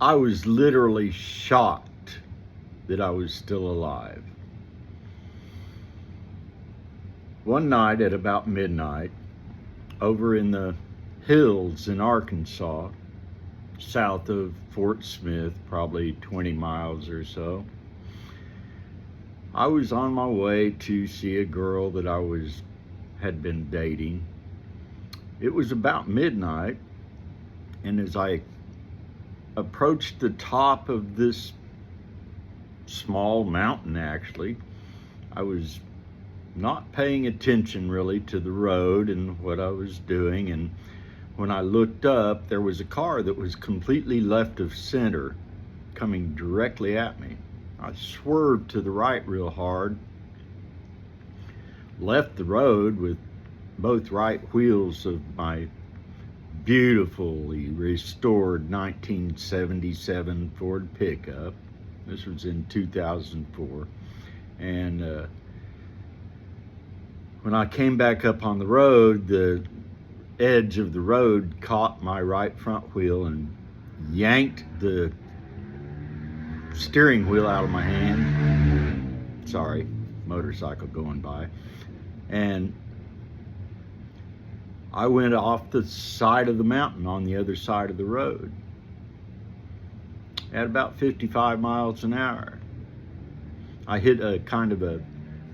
I was literally shocked that I was still alive. One night at about midnight, over in the hills in Arkansas, south of Fort Smith, probably 20 miles or so, I was on my way to see a girl that had been dating. It was about midnight, and as I approached the top of this small mountain, actually, I was not paying attention really to the road and what I was doing, and when I looked up, there was a car that was completely left of center coming directly at me. I swerved to the right real hard, left the road with both right wheels of my beautifully restored 1977 Ford pickup. This was in 2004. And when I came back up on the road, the edge of the road caught my right front wheel and yanked the steering wheel out of my hand. Sorry, motorcycle going by. And I went off the side of the mountain on the other side of the road at about 55 miles an hour. I hit a kind of a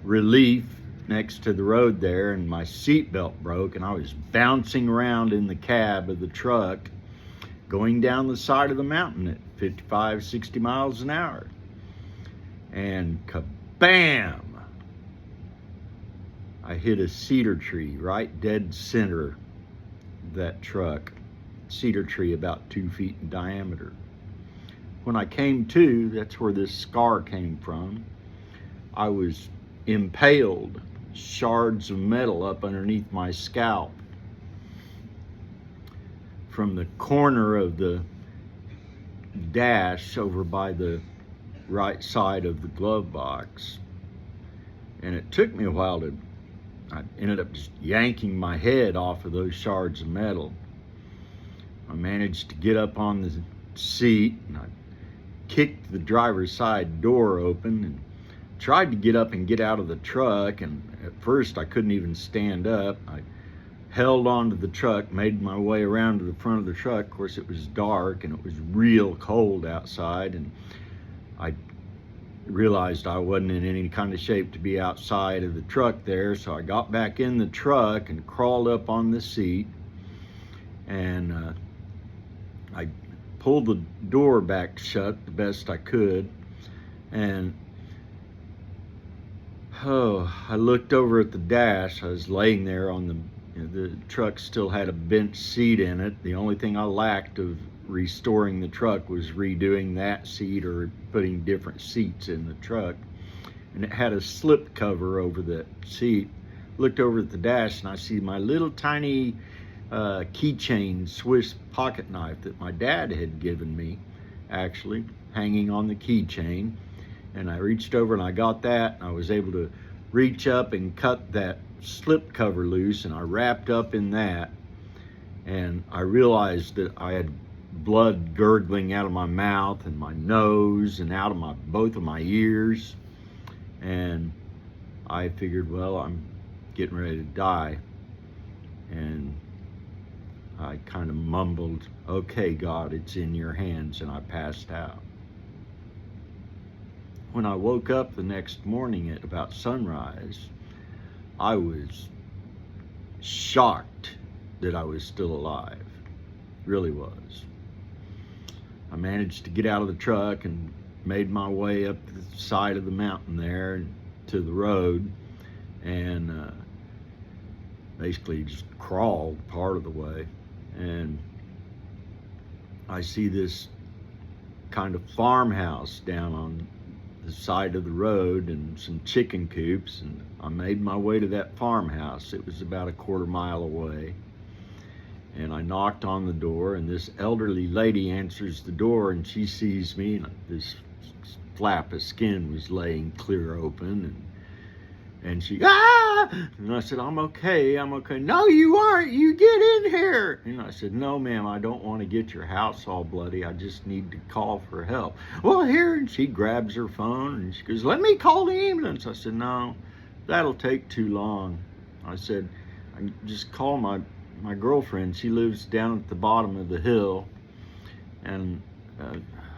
relief next to the road there, and my seatbelt broke, and I was bouncing around in the cab of the truck going down the side of the mountain at 55, 60 miles an hour. And kabam! I hit a cedar tree right dead center of that truck. Cedar tree about 2 feet in diameter. When I came to, that's where this scar came from. I was impaled, shards of metal up underneath my scalp from the corner of the dash over by the right side of the glove box. And it took me a while I ended up just yanking my head off of those shards of metal. I managed to get up on the seat, and I kicked the driver's side door open and tried to get up and get out of the truck. And at first I couldn't even stand up. I held onto the truck, made my way around to the front of the truck. Of course, it was dark and it was real cold outside, and I realized I wasn't in any kind of shape to be outside of the truck there. So I got back in the truck and crawled up on the seat, and I pulled the door back shut the best I could. And I looked over at the dash. I was laying there on the truck still had a bench seat in it. The only thing I lacked of restoring the truck was redoing that seat or putting different seats in the truck. And it had a slip cover over the seat. Looked over at the dash, and I see my little tiny keychain Swiss pocket knife that my dad had given me, actually hanging on the keychain. And I reached over and I got that, and I was able to reach up and cut that slip cover loose, and I wrapped up in that. And I realized that I had blood gurgling out of my mouth and my nose and out of both of my ears. And I figured, well, I'm getting ready to die. And I kind of mumbled, "Okay, God, it's in your hands," and I passed out. When I woke up the next morning at about sunrise, I was shocked that I was still alive. Really was. I managed to get out of the truck and made my way up the side of the mountain there to the road, and basically just crawled part of the way. And I see this kind of farmhouse down on the side of the road and some chicken coops, and I made my way to that farmhouse. It was about a quarter mile away, and I knocked on the door, and this elderly lady answers the door, and she sees me, and this flap of skin was laying clear open, and she, "Ah!" ah. And I said, I'm okay. No, you aren't. You get in here. And I said, no, ma'am, I don't want to get your house all bloody. I just need to call for help. Well, here, and she grabs her phone and she goes, let me call the ambulance. I said, no, that'll take too long. I said, I just call my girlfriend. She lives down at the bottom of the hill. And,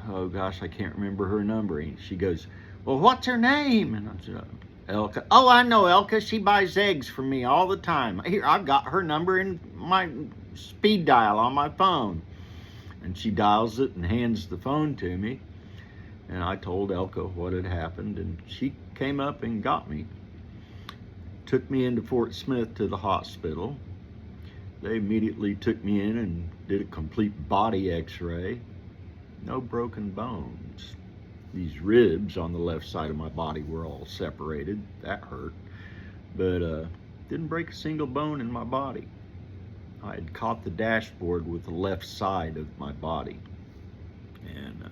oh gosh, I can't remember her number. And she goes, well, what's her name? And I said, Elka. Oh, I know Elka. She buys eggs for me all the time. Here, I've got her number in my speed dial on my phone. And she dials it and hands the phone to me. And I told Elka what had happened, and she came up and got me. Took me into Fort Smith to the hospital. They immediately took me in and did a complete body x-ray. No broken bones. These ribs on the left side of my body were all separated. That hurt. But didn't break a single bone in my body. I had caught the dashboard with the left side of my body. And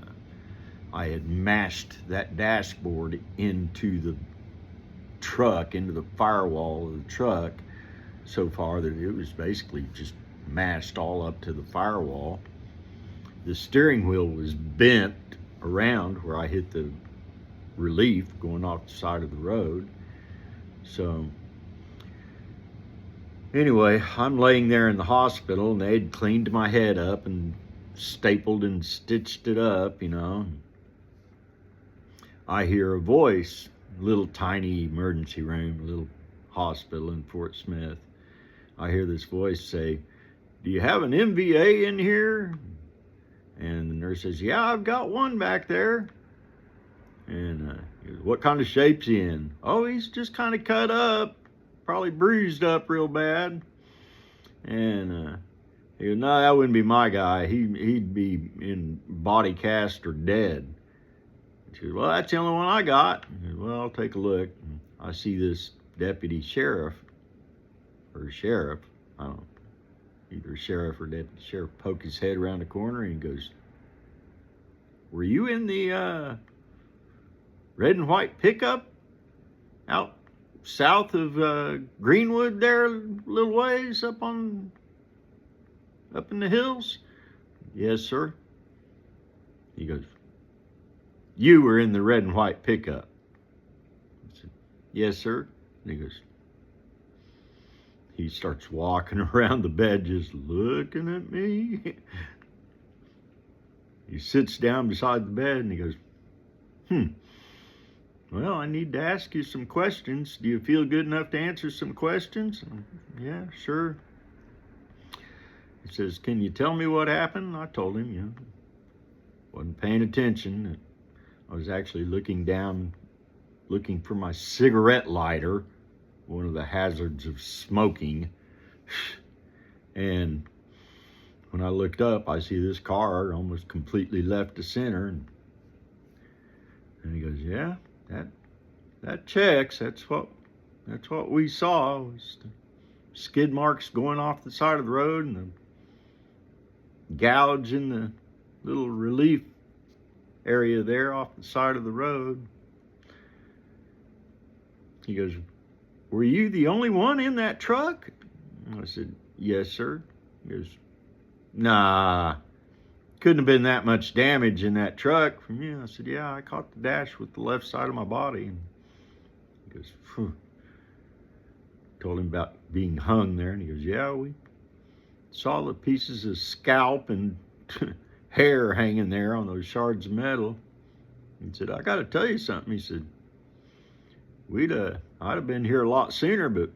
I had mashed that dashboard into the truck, into the firewall of the truck, so far that it was basically just mashed all up to the firewall. The steering wheel was bent around where I hit the relief going off the side of the road. So anyway, I'm laying there in the hospital, and they'd cleaned my head up and stapled and stitched it up, you know. I hear a voice, little tiny emergency room, little hospital in Fort Smith. I hear this voice say, do you have an MVA in here? And the nurse says, yeah, I've got one back there. And he goes, what kind of shape's he in? Oh, he's just kind of cut up, probably bruised up real bad. And he goes, no, that wouldn't be my guy. He'd be in body cast or dead. She goes, well, that's the only one I got. He goes, well, I'll take a look. And I see this deputy sheriff, or sheriff, I don't know, either sheriff or deputy sheriff, poke his head around the corner, and he goes, were you in the red and white pickup out south of Greenwood there a little ways up in the hills? Yes, sir. He goes, you were in the red and white pickup? I said, yes, sir. And he starts walking around the bed just looking at me. He sits down beside the bed and he goes, well, I need to ask you some questions. Do you feel good enough to answer some questions? Yeah, sure. He says, can you tell me what happened? I told him, you know, wasn't paying attention. I was actually looking down, looking for my cigarette lighter, one of the hazards of smoking. And when I looked up, I see this car almost completely left the center. And he goes, yeah, that checks. That's what we saw, was the skid marks going off the side of the road and the gouge in the little relief area there off the side of the road. He goes, were you the only one in that truck? I said, yes, sir. He goes, nah, couldn't have been that much damage in that truck from you. I said, yeah, I caught the dash with the left side of my body. And he goes, phew. Told him about being hung there, and he goes, yeah, we saw the pieces of scalp and hair hanging there on those shards of metal. He said, I got to tell you something. He said, I'd have been here a lot sooner, but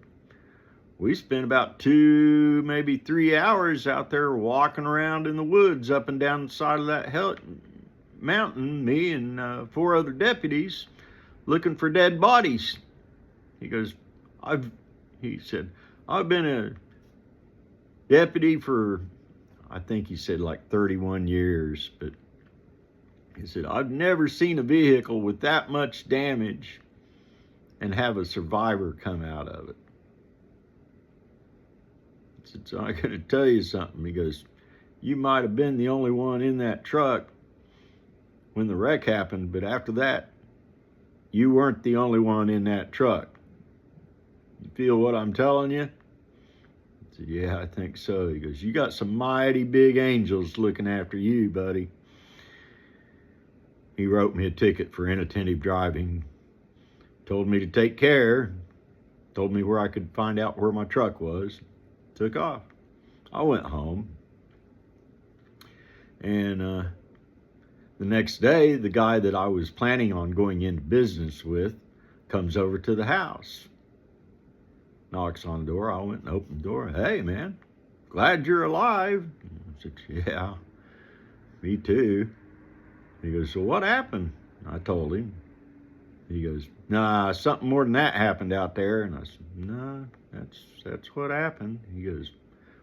we spent about 2, maybe 3 hours out there walking around in the woods up and down the side of that mountain, me and 4 other deputies, looking for dead bodies. He goes, he said, I've been a deputy for, I think he said like 31 years, but he said, I've never seen a vehicle with that much damage and have a survivor come out of it. I said, so I got to tell you something. He goes, you might have been the only one in that truck when the wreck happened, but after that, you weren't the only one in that truck. You feel what I'm telling you? I said, yeah, I think so. He goes, you got some mighty big angels looking after you, buddy. He wrote me a ticket for inattentive driving, told me to take care, told me where I could find out where my truck was, took off. I went home, and the next day, the guy that I was planning on going into business with comes over to the house, knocks on the door. I went and opened the door. Hey, man, glad you're alive. I said, yeah, me too. He goes, so what happened? I told him. He goes, nah, something more than that happened out there. And I said, nah, that's what happened. He goes,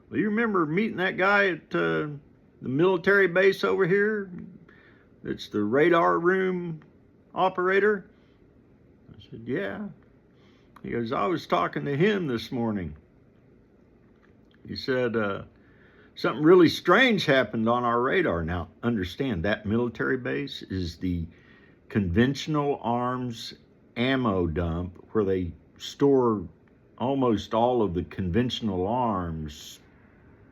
well, you remember meeting that guy at the military base over here? It's the radar room operator. I said, yeah. He goes, I was talking to him this morning. He said, something really strange happened on our radar. Now, understand, that military base is the conventional arms ammo dump where they store almost all of the conventional arms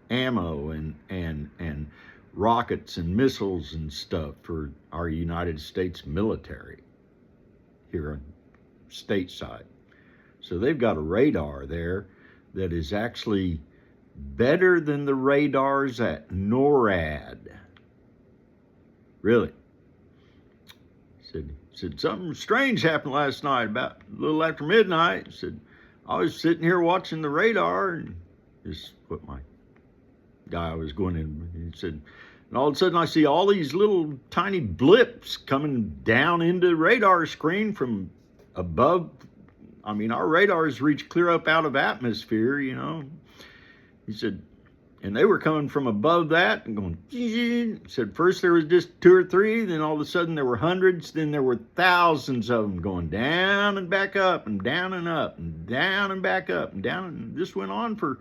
ammo and rockets and missiles and stuff for our United States military here on stateside. So they've got a radar there that is actually better than the radars at NORAD. Really. Said something strange happened last night about a little after midnight. Said I was sitting here watching the radar, and just what my guy I was going in. He said, and all of a sudden I see all these little tiny blips coming down into the radar screen from above. I mean, our radars reach clear up out of atmosphere, you know. He said, and they were coming from above that and going, he said, first there was just 2 or 3, then all of a sudden there were hundreds, then there were thousands of them going down and back up and down and up and down and back up and down. And this went on for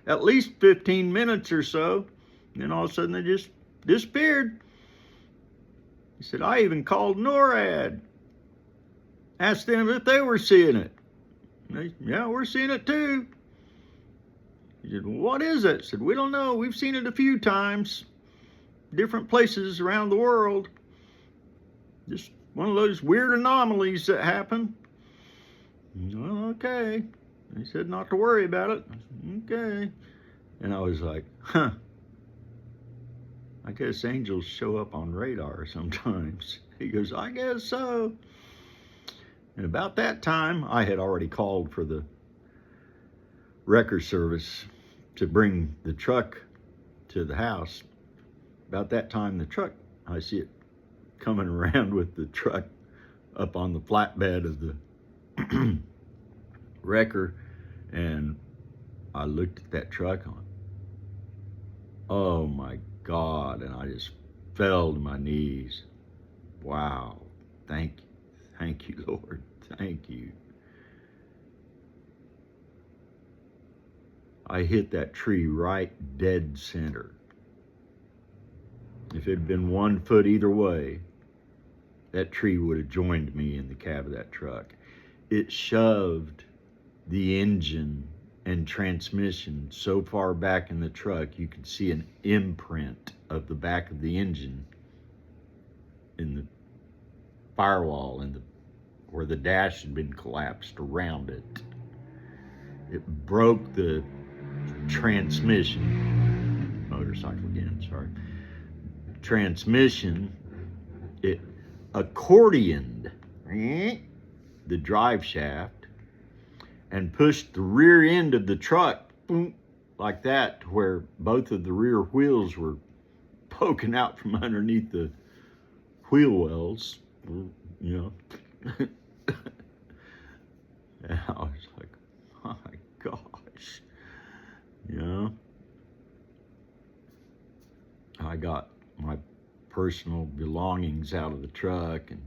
at least 15 minutes or so. And then all of a sudden they just disappeared. He said, I even called NORAD, asked them if they were seeing it. And they, yeah, we're seeing it too. He said, well, what is it? I said, we don't know. We've seen it a few times, different places around the world. Just one of those weird anomalies that happen. Well, okay. He said not to worry about it. I said, okay. And I was like, huh. I guess angels show up on radar sometimes. He goes, I guess so. And about that time, I had already called for the wrecker service to bring the truck to the house. About that time, the truck, I see it coming around with the truck up on the flatbed of the wrecker, and I looked at that truck on, oh my God, and I just fell to my knees. Wow, thank you, Lord, thank you. I hit that tree right dead center. If it had been 1 foot either way, that tree would have joined me in the cab of that truck. It shoved the engine and transmission so far back in the truck, you could see an imprint of the back of the engine in the firewall and where the dash had been collapsed around it. It broke the transmission, motorcycle again, sorry. Transmission, it accordioned the drive shaft and pushed the rear end of the truck like that to where both of the rear wheels were poking out from underneath the wheel wells, you know. And I was like, my gosh, you know. I got my personal belongings out of the truck and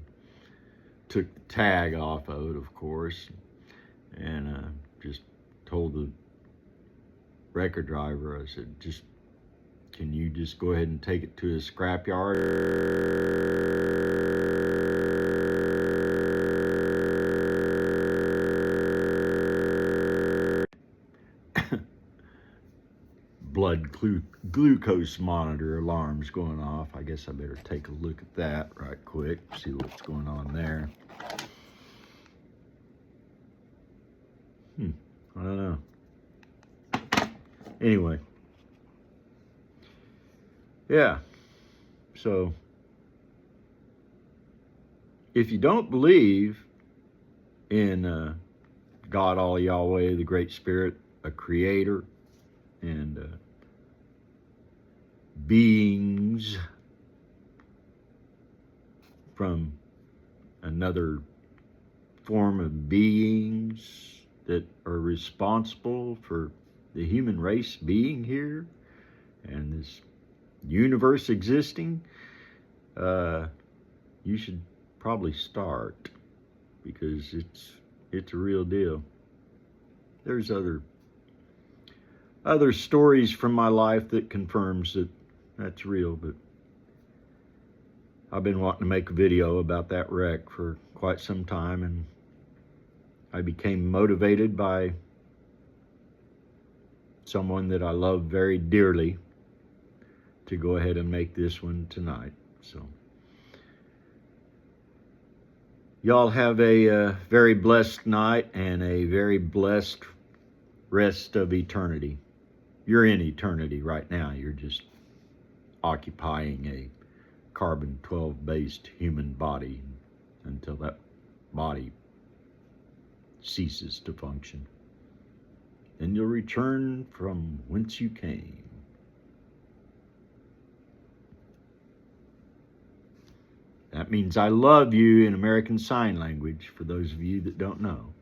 took the tag off of it, of course, and just told the wrecker driver, I said, can you just go ahead and take it to a scrapyard? glucose monitor alarm's going off. I guess I better take a look at that right quick, see what's going on there. I don't know. Anyway. Yeah. So, if you don't believe in God, all Yahweh, the Great Spirit, a creator, and beings from another form of beings that are responsible for the human race being here and this universe existing, you should probably start, because it's a real deal. There's other stories from my life that confirms that that's real, but I've been wanting to make a video about that wreck for quite some time, and I became motivated by someone that I love very dearly to go ahead and make this one tonight. So y'all have a very blessed night and a very blessed rest of eternity. You're in eternity right now. You're just occupying a carbon-12 based human body until that body ceases to function. Then you'll return from whence you came. That means I love you in American Sign Language, for those of you that don't know.